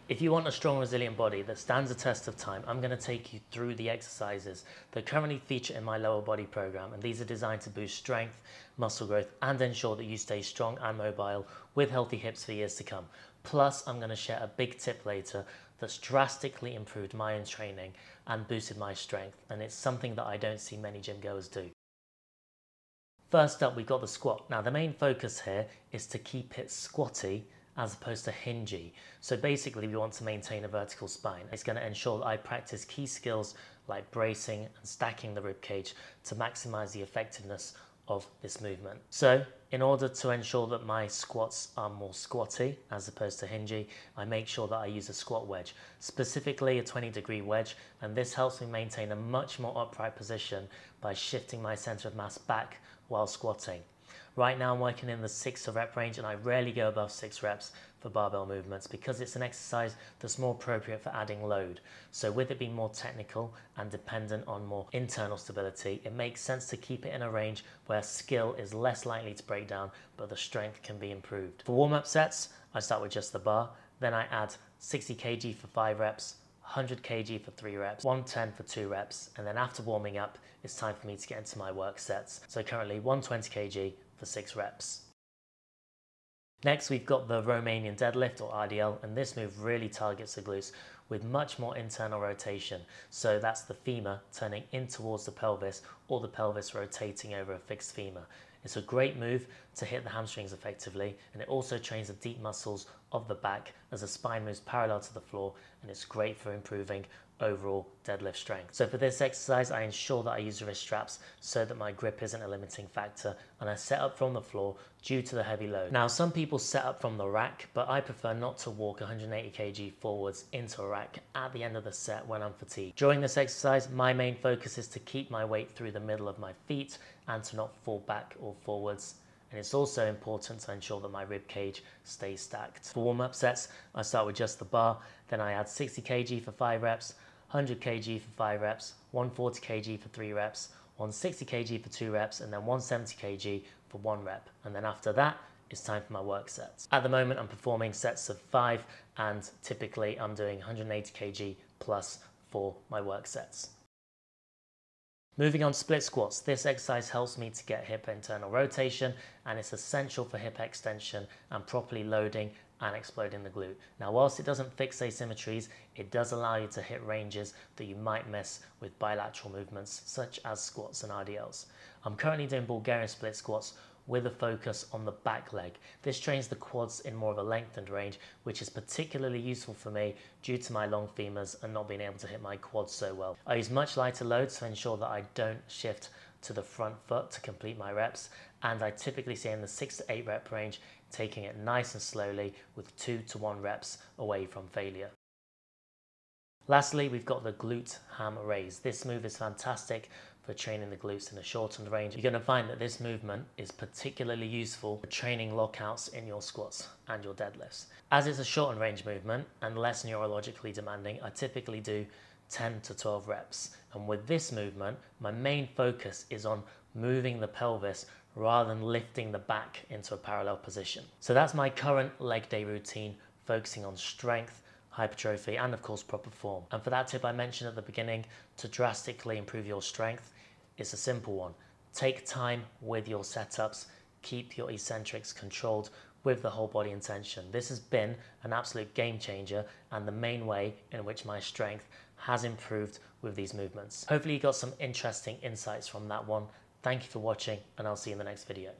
If you want a strong, resilient body that stands the test of time, I'm going to take you through the exercises that currently feature in my lower body program, and these are designed to boost strength, muscle growth, and ensure that you stay strong and mobile with healthy hips for years to come. Plus, I'm going to share a big tip later that's drastically improved my own training and boosted my strength, and it's something that I don't see many gym goers do. First up, we've got the squat. Now, the main focus here is to keep it squatty as opposed to hingy. So basically, we want to maintain a vertical spine. It's going to ensure that I practice key skills like bracing and stacking the rib cage to maximize the effectiveness of this movement. So in order to ensure that my squats are more squatty as opposed to hingy, I make sure that I use a squat wedge, specifically a 20-degree wedge, and this helps me maintain a much more upright position by shifting my center of mass back while squatting. Right now I'm working in the 6 rep range, and I rarely go above 6 reps for barbell movements because it's an exercise that's more appropriate for adding load. So with it being more technical and dependent on more internal stability, it makes sense to keep it in a range where skill is less likely to break down, but the strength can be improved. For warm-up sets, I start with just the bar, then I add 60 kg for 5 reps, 100 kg for 3 reps, 110 for 2 reps, and then after warming up, it's time for me to get into my work sets. So currently 120 kg for 6 reps. Next, we've got the Romanian Deadlift or RDL, and this move really targets the glutes with much more internal rotation. So that's the femur turning in towards the pelvis, or the pelvis rotating over a fixed femur. It's a great move to hit the hamstrings effectively, and it also trains the deep muscles of the back as the spine moves parallel to the floor, and it's great for improving overall deadlift strength. So for this exercise, I ensure that I use the wrist straps so that my grip isn't a limiting factor, and I set up from the floor due to the heavy load. Now, some people set up from the rack, but I prefer not to walk 180 kg forwards into a rack at the end of the set when I'm fatigued. During this exercise, my main focus is to keep my weight through the middle of my feet and to not fall back or forwards. And it's also important to ensure that my rib cage stays stacked. For warm-up sets, I start with just the bar, then I add 60 kg for 5 reps, 100 kg for 5 reps, 140 kg for 3 reps, 160 kg for 2 reps, and then 170 kg for 1 rep. And then after that, it's time for my work sets. At the moment, I'm performing sets of 5, and typically I'm doing 180 kg plus for my work sets. Moving on to split squats, this exercise helps me to get hip internal rotation, and it's essential for hip extension and properly loading and exploding the glute. Now, whilst it doesn't fix asymmetries, it does allow you to hit ranges that you might miss with bilateral movements such as squats and RDLs. I'm currently doing Bulgarian split squats with a focus on the back leg. This trains the quads in more of a lengthened range, which is particularly useful for me due to my long femurs and not being able to hit my quads so well. I use much lighter loads to ensure that I don't shift to the front foot to complete my reps, and I typically stay in the 6 to 8 rep range, taking it nice and slowly with 2 to 1 reps away from failure. Lastly, we've got the Glute-Ham Raise. This move is fantastic for training the glutes in a shortened range. You're going to find that this movement is particularly useful for training lockouts in your squats and your deadlifts. As it's a shortened range movement and less neurologically demanding, I typically do 10 to 12 reps. And with this movement, my main focus is on moving the pelvis rather than lifting the back into a parallel position. So that's my current leg day routine, focusing on strength, hypertrophy, and of course proper form. And for that tip I mentioned at the beginning, to drastically improve your strength, it's a simple one. Take time with your setups, keep your eccentrics controlled with the whole body intention. This has been an absolute game changer and the main way in which my strength has improved with these movements. Hopefully you got some interesting insights from that one. Thank you for watching, and I'll see you in the next video.